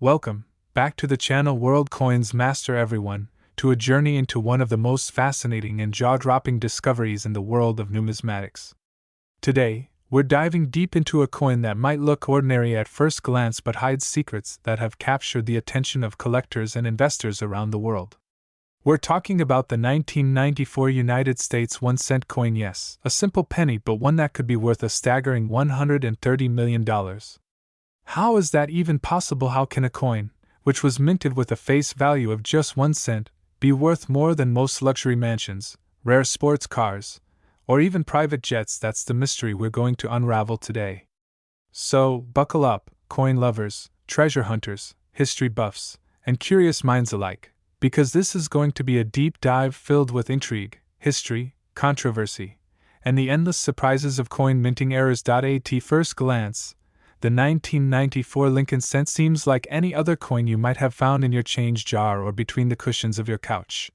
Welcome, back to the channel World Coins Master everyone, to a journey into one of the most fascinating and jaw-dropping discoveries in the world of numismatics. Today, we're diving deep into a coin that might look ordinary at first glance but hides secrets that have captured the attention of collectors and investors around the world. We're talking about the 1994 United States 1-cent coin. Yes, a simple penny, but one that could be worth a staggering $130 million. How is that even possible? How can a coin, which was minted with a face value of just 1 cent, be worth more than most luxury mansions, rare sports cars, or even private jets? That's the mystery we're going to unravel today. So, buckle up, coin lovers, treasure hunters, history buffs, and curious minds alike, because this is going to be a deep dive filled with intrigue, history, controversy, and the endless surprises of coin minting errors. At first glance, the 1994 Lincoln cent seems like any other coin you might have found in your change jar or between the cushions of your couch.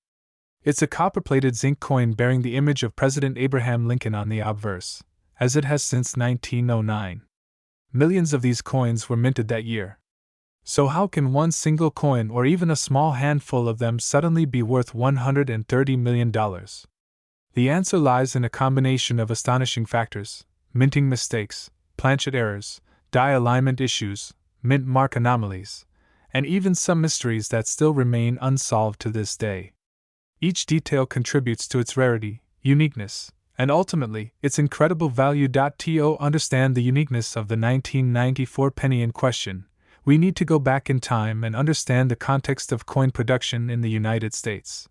It's a copper-plated zinc coin bearing the image of President Abraham Lincoln on the obverse, as it has since 1909. Millions of these coins were minted that year. So how can one single coin or even a small handful of them suddenly be worth $130 million? The answer lies in a combination of astonishing factors: minting mistakes, planchet errors, die alignment issues, mint mark anomalies, and even some mysteries that still remain unsolved to this day. Each detail contributes to its rarity, uniqueness, and ultimately, its incredible value. To understand the uniqueness of the 1994 penny in question, we need to go back in time and understand the context of coin production in the United States.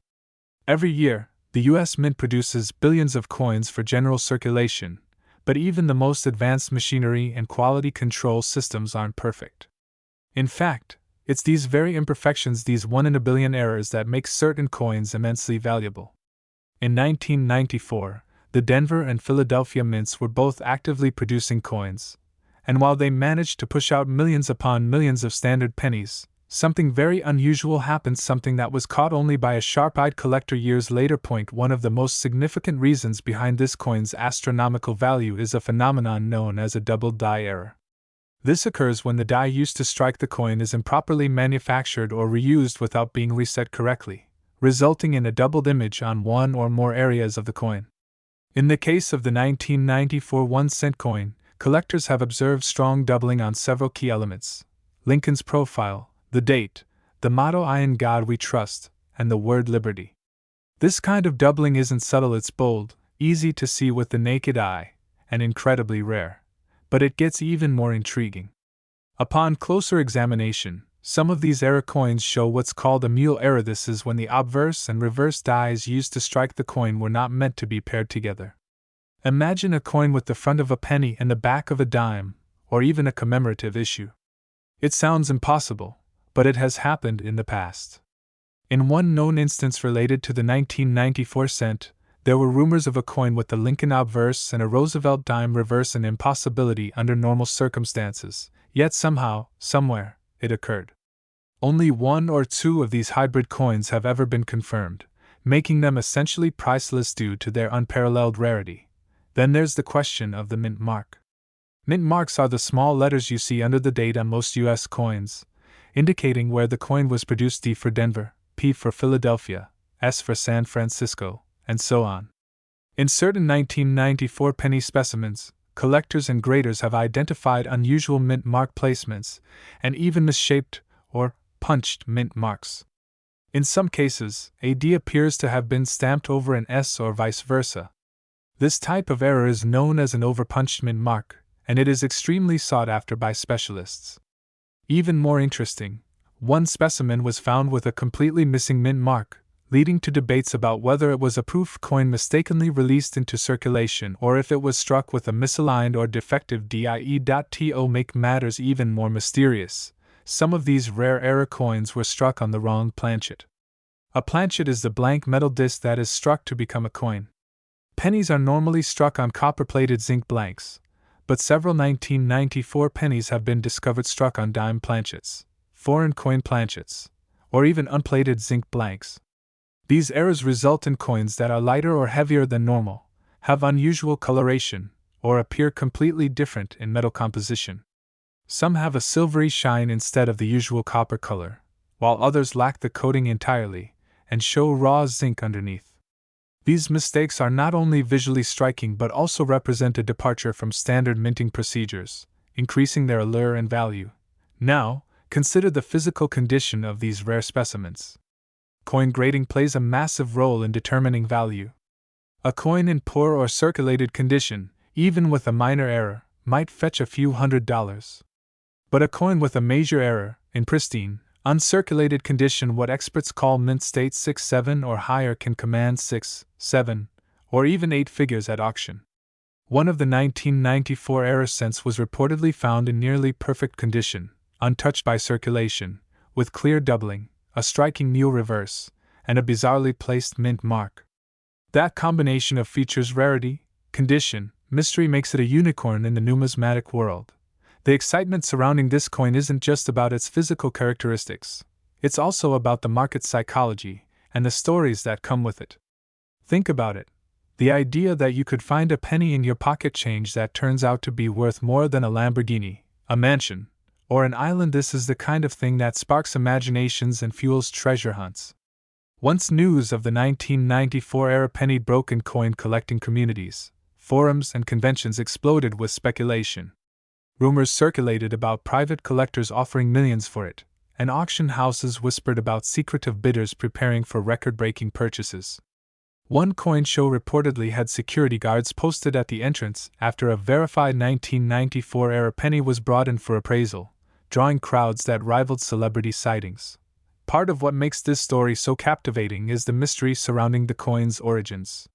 Every year, the U.S. Mint produces billions of coins for general circulation, but even the most advanced machinery and quality control systems aren't perfect. In fact, it's these very imperfections, these 1 in a billion errors, that make certain coins immensely valuable. In 1994, the Denver and Philadelphia mints were both actively producing coins, and while they managed to push out millions upon millions of standard pennies, something very unusual happened, something that was caught only by a sharp-eyed collector years later. One of the most significant reasons behind this coin's astronomical value is a phenomenon known as a double die error. This occurs when the die used to strike the coin is improperly manufactured or reused without being reset correctly, resulting in a doubled image on one or more areas of the coin. In the case of the 1994 1-cent coin, collectors have observed strong doubling on several key elements: Lincoln's profile, the date, the motto "I in God we trust," and the word liberty. This kind of doubling isn't subtle, it's bold, easy to see with the naked eye, and incredibly rare. But it gets even more intriguing. Upon closer examination, some of these error coins show what's called a mule error. This is when the obverse and reverse dies used to strike the coin were not meant to be paired together. Imagine a coin with the front of a penny and the back of a dime, or even a commemorative issue. It sounds impossible, but it has happened in the past. In one known instance related to the 1994 cent, there were rumors of a coin with the Lincoln obverse and a Roosevelt dime reverse, an impossibility under normal circumstances, yet somehow, somewhere, it occurred. Only 1 or 2 of these hybrid coins have ever been confirmed, making them essentially priceless due to their unparalleled rarity. Then there's the question of the mint mark. Mint marks are the small letters you see under the date on most U.S. coins, indicating where the coin was produced: D for Denver, P for Philadelphia, S for San Francisco, and so on. In certain 1994 penny specimens, collectors and graders have identified unusual mint mark placements, and even misshaped or punched mint marks. In some cases, a D appears to have been stamped over an S or vice versa. This type of error is known as an overpunched mint mark, and it is extremely sought after by specialists. Even more interesting, one specimen was found with a completely missing mint mark, leading to debates about whether it was a proof coin mistakenly released into circulation or if it was struck with a misaligned or defective die. To make matters even more mysterious, some of these rare error coins were struck on the wrong planchet. A planchet is the blank metal disc that is struck to become a coin. Pennies are normally struck on copper-plated zinc blanks, but several 1994 pennies have been discovered struck on dime planchets, foreign coin planchets, or even unplated zinc blanks. These errors result in coins that are lighter or heavier than normal, have unusual coloration, or appear completely different in metal composition. Some have a silvery shine instead of the usual copper color, while others lack the coating entirely and show raw zinc underneath. These mistakes are not only visually striking but also represent a departure from standard minting procedures, increasing their allure and value. Now, consider the physical condition of these rare specimens. Coin grading plays a massive role in determining value. A coin in poor or circulated condition, even with a minor error, might fetch a few $100s. But a coin with a major error, in pristine, uncirculated condition, what experts call mint state 6, 7 or higher, can command 6, 7, or even 8 figures at auction. One of the 1994 error cents was reportedly found in nearly perfect condition, untouched by circulation, with clear doubling, a striking mule reverse, and a bizarrely placed mint mark. That combination of features, rarity, condition, mystery makes it a unicorn in the numismatic world. The excitement surrounding this coin isn't just about its physical characteristics, it's also about the market psychology and the stories that come with it. Think about it. The idea that you could find a penny in your pocket change that turns out to be worth more than a Lamborghini, a mansion, or an island. This is the kind of thing that sparks imaginations and fuels treasure hunts. Once news of the 1994 era penny broke in coin collecting communities, forums and conventions exploded with speculation. Rumors circulated about private collectors offering millions for it, and auction houses whispered about secretive bidders preparing for record-breaking purchases. One coin show reportedly had security guards posted at the entrance after a verified 1994-era penny was brought in for appraisal, drawing crowds that rivaled celebrity sightings. Part of what makes this story so captivating is the mystery surrounding the coin's origins.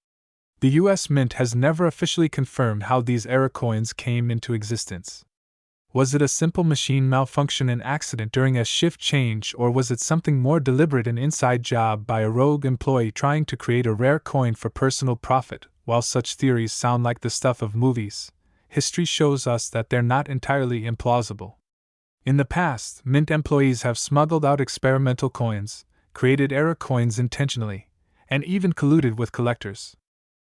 The U.S. Mint has never officially confirmed how these era coins came into existence. Was it a simple machine malfunction and accident during a shift change, or was it something more deliberate, an inside job by a rogue employee trying to create a rare coin for personal profit? While such theories sound like the stuff of movies, history shows us that they're not entirely implausible. In the past, mint employees have smuggled out experimental coins, created era coins intentionally, and even colluded with collectors.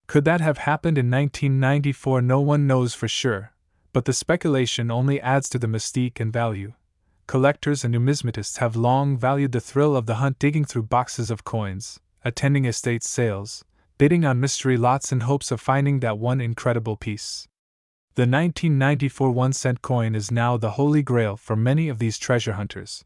Could that have happened in 1994? No one knows for sure, but the speculation only adds to the mystique and value. Collectors and numismatists have long valued the thrill of the hunt, digging through boxes of coins, attending estate sales, bidding on mystery lots in hopes of finding that one incredible piece. The 1994 1-cent coin is now the holy grail for many of these treasure hunters.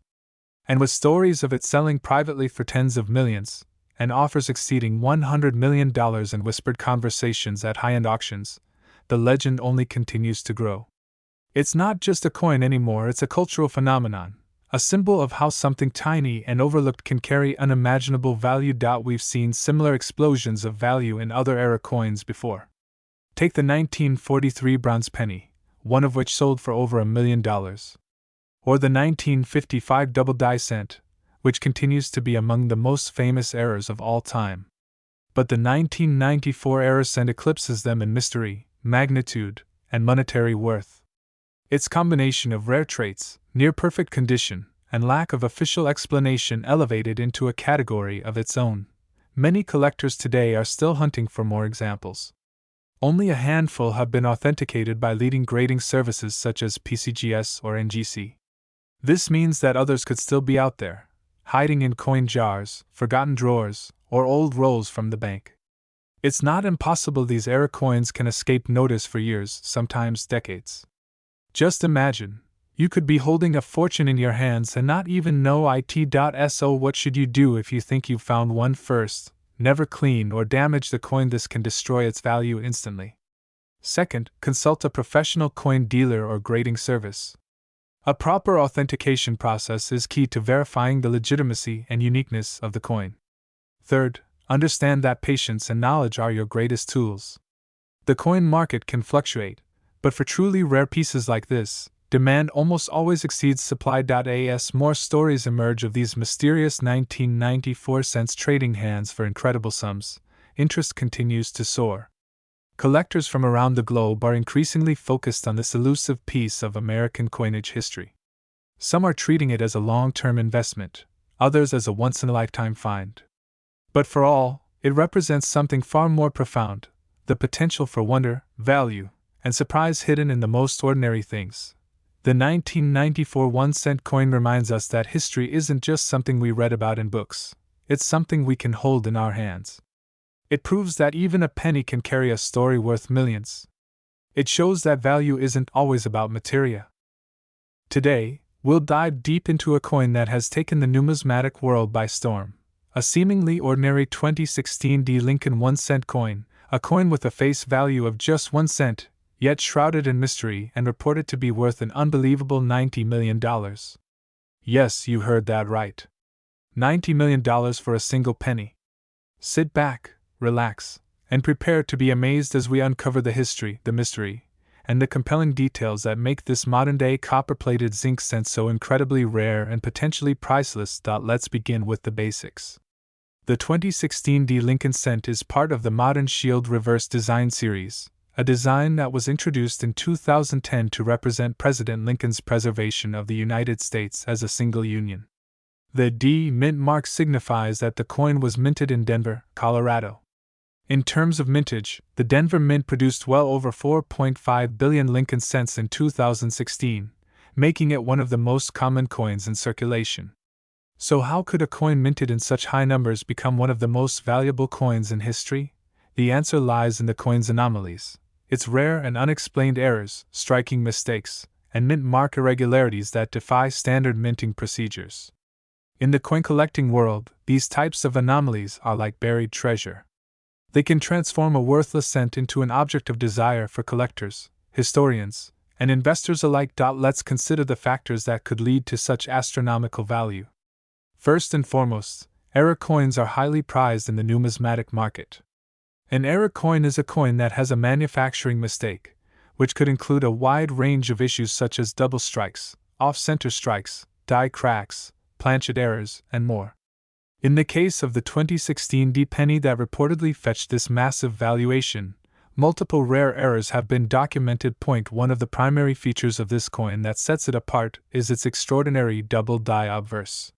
And with stories of it selling privately for tens of millions, and offers exceeding $100 million in whispered conversations at high-end auctions, the legend only continues to grow. It's not just a coin anymore, it's a cultural phenomenon, a symbol of how something tiny and overlooked can carry unimaginable value. We've seen similar explosions of value in other era coins before. Take the 1943 bronze penny, one of which sold for over $1 million. Or the 1955 double die cent, which continues to be among the most famous errors of all time. But the 1994 era cent eclipses them in mystery, magnitude, and monetary worth. Its combination of rare traits, near-perfect condition, and lack of official explanation elevate it into a category of its own. Many collectors today are still hunting for more examples. Only a handful have been authenticated by leading grading services such as PCGS or NGC. This means that others could still be out there, hiding in coin jars, forgotten drawers, or old rolls from the bank. It's not impossible these era coins can escape notice for years, sometimes decades. Just imagine, you could be holding a fortune in your hands and not even know it. So what should you do if you think you've found one? First, never clean or damage the coin. This can destroy its value instantly. Second, consult a professional coin dealer or grading service. A proper authentication process is key to verifying the legitimacy and uniqueness of the coin. Third, understand that patience and knowledge are your greatest tools. The coin market can fluctuate, but for truly rare pieces like this, demand almost always exceeds supply. As more stories emerge of these mysterious 1994 cents trading hands for incredible sums, interest continues to soar. Collectors from around the globe are increasingly focused on this elusive piece of American coinage history. Some are treating it as a long-term investment, others as a once-in-a-lifetime find. But for all, it represents something far more profound, the potential for wonder, value, and surprise hidden in the most ordinary things. The 1994 1-cent coin reminds us that history isn't just something we read about in books, it's something we can hold in our hands. It proves that even a penny can carry a story worth millions. It shows that value isn't always about materia. Today, we'll dive deep into a coin that has taken the numismatic world by storm. A seemingly ordinary 2016 D Lincoln 1-cent coin, a coin with a face value of just 1 cent, yet shrouded in mystery and reported to be worth an unbelievable $90 million. Yes, you heard that right. $90 million for a single penny. Sit back, relax, and prepare to be amazed as we uncover the history, the mystery, and the compelling details that make this modern-day copper-plated zinc cent so incredibly rare and potentially priceless. Let's begin with the basics. The 2016 D Lincoln cent is part of the Modern Shield Reverse Design series, a design that was introduced in 2010 to represent President Lincoln's preservation of the United States as a single union. The D mint mark signifies that the coin was minted in Denver, Colorado. In terms of mintage, the Denver Mint produced well over 4.5 billion Lincoln cents in 2016, making it one of the most common coins in circulation. So how could a coin minted in such high numbers become one of the most valuable coins in history? The answer lies in the coin's anomalies, its rare and unexplained errors, striking mistakes, and mint mark irregularities that defy standard minting procedures. In the coin collecting world, these types of anomalies are like buried treasure. They can transform a worthless cent into an object of desire for collectors, historians, and investors alike. Let's consider the factors that could lead to such astronomical value. First and foremost, error coins are highly prized in the numismatic market. An error coin is a coin that has a manufacturing mistake, which could include a wide range of issues such as double strikes, off-center strikes, die cracks, planchet errors, and more. In the case of the 2016 D penny that reportedly fetched this massive valuation, multiple rare errors have been documented. One of the primary features of this coin that sets it apart is its extraordinary double die obverse.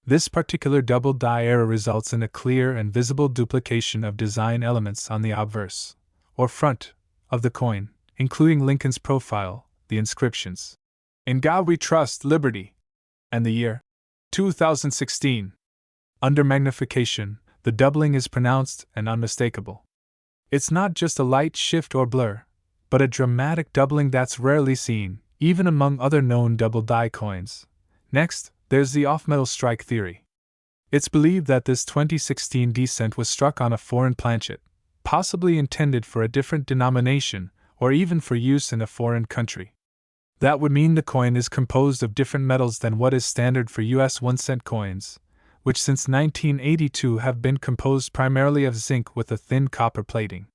This particular double die error results in a clear and visible duplication of design elements on the obverse, or front, of the coin, including Lincoln's profile, the inscriptions, "In God We Trust, Liberty," and the year 2016. Under magnification, the doubling is pronounced and unmistakable. It's not just a light shift or blur, but a dramatic doubling that's rarely seen, even among other known double die coins. Next, there's the off-metal strike theory. It's believed that this 2016 D cent was struck on a foreign planchet, possibly intended for a different denomination, or even for use in a foreign country. That would mean the coin is composed of different metals than what is standard for US 1-cent coins, which since 1982 have been composed primarily of zinc with a thin copper plating.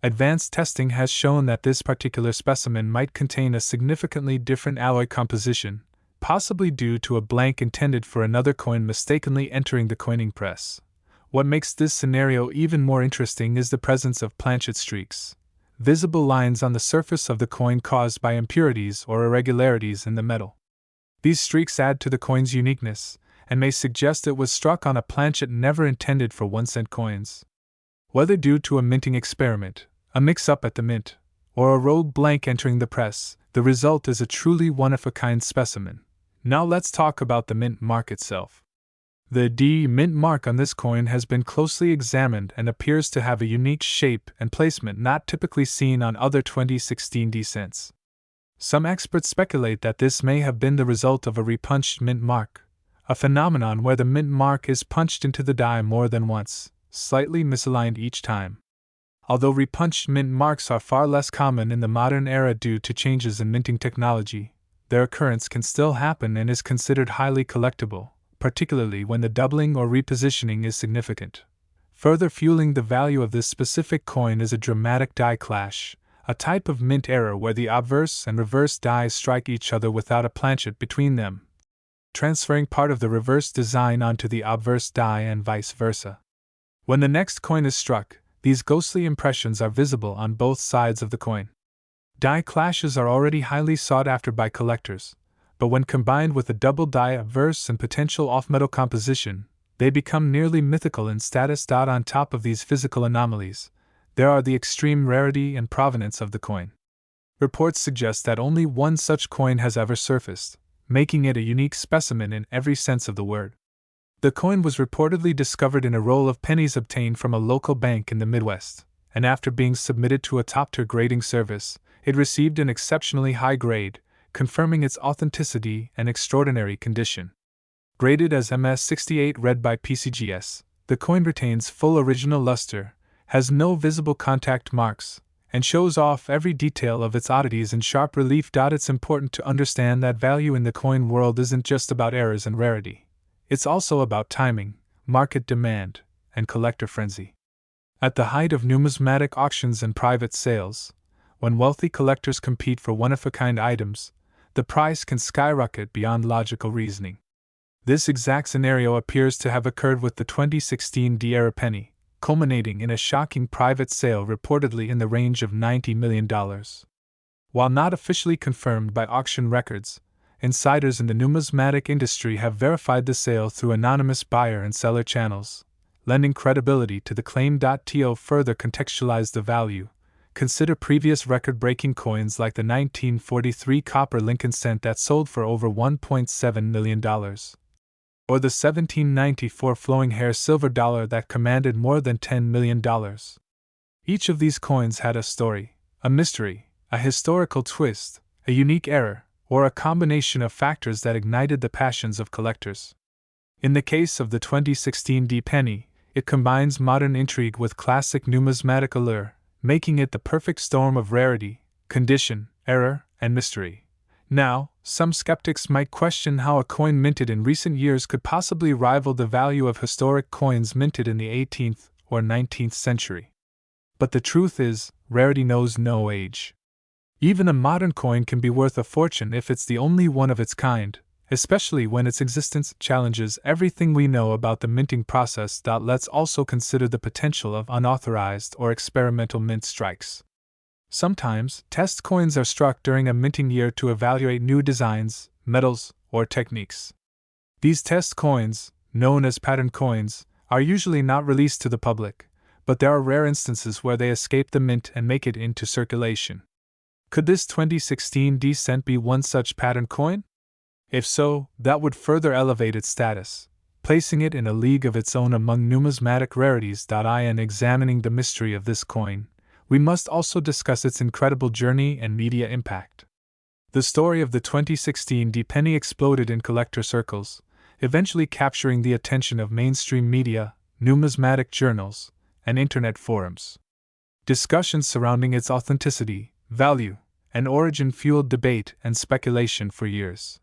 Advanced testing has shown that this particular specimen might contain a significantly different alloy composition, possibly due to a blank intended for another coin mistakenly entering the coining press. What makes this scenario even more interesting is the presence of planchet streaks, visible lines on the surface of the coin caused by impurities or irregularities in the metal. These streaks add to the coin's uniqueness, and may suggest it was struck on a planchet never intended for 1-cent coins. Whether due to a minting experiment, a mix-up at the mint, or a rogue blank entering the press, the result is a truly one-of-a-kind specimen. Now let's talk about the mint mark itself. The D mint mark on this coin has been closely examined and appears to have a unique shape and placement not typically seen on other 2016 D cents. Some experts speculate that this may have been the result of a repunched mint mark, a phenomenon where the mint mark is punched into the die more than once, slightly misaligned each time. Although repunched mint marks are far less common in the modern era due to changes in minting technology, their occurrence can still happen and is considered highly collectible, particularly when the doubling or repositioning is significant. Further fueling the value of this specific coin is a dramatic die clash, a type of mint error where the obverse and reverse dies strike each other without a planchet between them, transferring part of the reverse design onto the obverse die and vice versa. When the next coin is struck, these ghostly impressions are visible on both sides of the coin. Die clashes are already highly sought after by collectors, but when combined with a double die obverse and potential off-metal composition, they become nearly mythical in status. On top of these physical anomalies, there are the extreme rarity and provenance of the coin. Reports suggest that only one such coin has ever surfaced, making it a unique specimen in every sense of the word. The coin was reportedly discovered in a roll of pennies obtained from a local bank in the Midwest, and after being submitted to a top-tier grading service, it received an exceptionally high grade, confirming its authenticity and extraordinary condition. Graded as MS68 read by PCGS, the coin retains full original luster, has no visible contact marks, and shows off every detail of its oddities in sharp relief. It's important to understand that value in the coin world isn't just about errors and rarity. It's also about timing, market demand, and collector frenzy. At the height of numismatic auctions and private sales, when wealthy collectors compete for one-of-a-kind items, the price can skyrocket beyond logical reasoning. This exact scenario appears to have occurred with the 2016 D-era penny, culminating in a shocking private sale reportedly in the range of $90 million. While not officially confirmed by auction records, insiders in the numismatic industry have verified the sale through anonymous buyer and seller channels, lending credibility to the claim. To further contextualize the value, consider previous record-breaking coins like the 1943 copper Lincoln cent that sold for over $1.7 million, or the 1794 flowing hair silver dollar that commanded more than $10 million. Each of these coins had a story, a mystery, a historical twist, a unique error, or a combination of factors that ignited the passions of collectors. In the case of the 2016 D penny, it combines modern intrigue with classic numismatic allure, making it the perfect storm of rarity, condition, error, and mystery. Now, some skeptics might question how a coin minted in recent years could possibly rival the value of historic coins minted in the 18th or 19th century. But the truth is, rarity knows no age. Even a modern coin can be worth a fortune if it's the only one of its kind, especially when its existence challenges everything we know about the minting process. Let's also consider the potential of unauthorized or experimental mint strikes. Sometimes, test coins are struck during a minting year to evaluate new designs, metals, or techniques. These test coins, known as pattern coins, are usually not released to the public, but there are rare instances where they escape the mint and make it into circulation. Could this 2016 D cent be one such pattern coin? If so, that would further elevate its status, placing it in a league of its own among numismatic rarities. In examining the mystery of this coin, we must also discuss its incredible journey and media impact. The story of the 2016 D penny exploded in collector circles, eventually capturing the attention of mainstream media, numismatic journals, and internet forums. Discussions surrounding its authenticity, value, and origin fueled debate and speculation for years.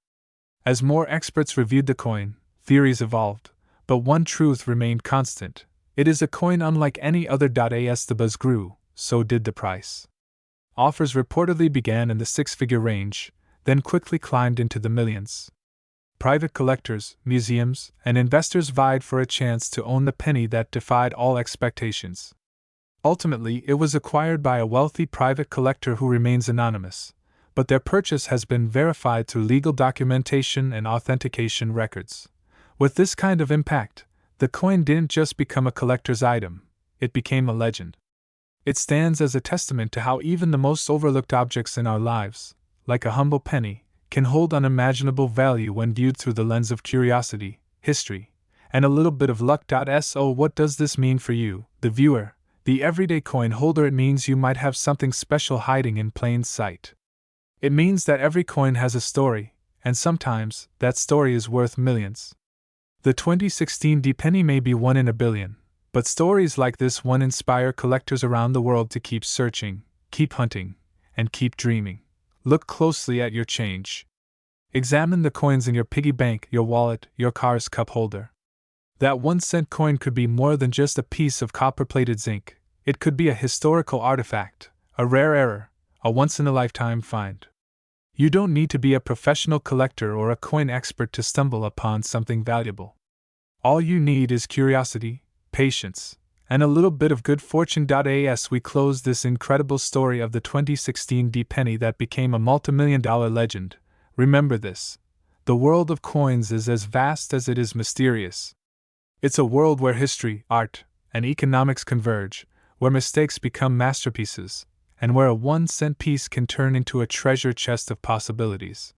As more experts reviewed the coin, theories evolved, but one truth remained constant: it is a coin unlike any other. As the buzz grew, so did the price. Offers reportedly began in the six-figure range, then quickly climbed into the millions. Private collectors, museums, and investors vied for a chance to own the penny that defied all expectations. Ultimately, it was acquired by a wealthy private collector who remains anonymous, but their purchase has been verified through legal documentation and authentication records. With this kind of impact, the coin didn't just become a collector's item, it became a legend. It stands as a testament to how even the most overlooked objects in our lives, like a humble penny, can hold unimaginable value when viewed through the lens of curiosity, history, and a little bit of luck. So what does this mean for you, the viewer, the everyday coin holder? It means you might have something special hiding in plain sight. It means that every coin has a story, and sometimes that story is worth millions. The 2016 D penny may be one in a billion, but stories like this one inspire collectors around the world to keep searching, keep hunting, and keep dreaming. Look closely at your change. Examine the coins in your piggy bank, your wallet, your car's cup holder. That 1-cent coin could be more than just a piece of copper-plated zinc. It could be a historical artifact, a rare error, a once-in-a-lifetime find. You don't need to be a professional collector or a coin expert to stumble upon something valuable. All you need is curiosity, patience, and a little bit of good fortune. As we close this incredible story of the 2016 D penny that became a multimillion-dollar legend, remember this: the world of coins is as vast as it is mysterious. It's a world where history, art, and economics converge, where mistakes become masterpieces, and where a 1-cent piece can turn into a treasure chest of possibilities.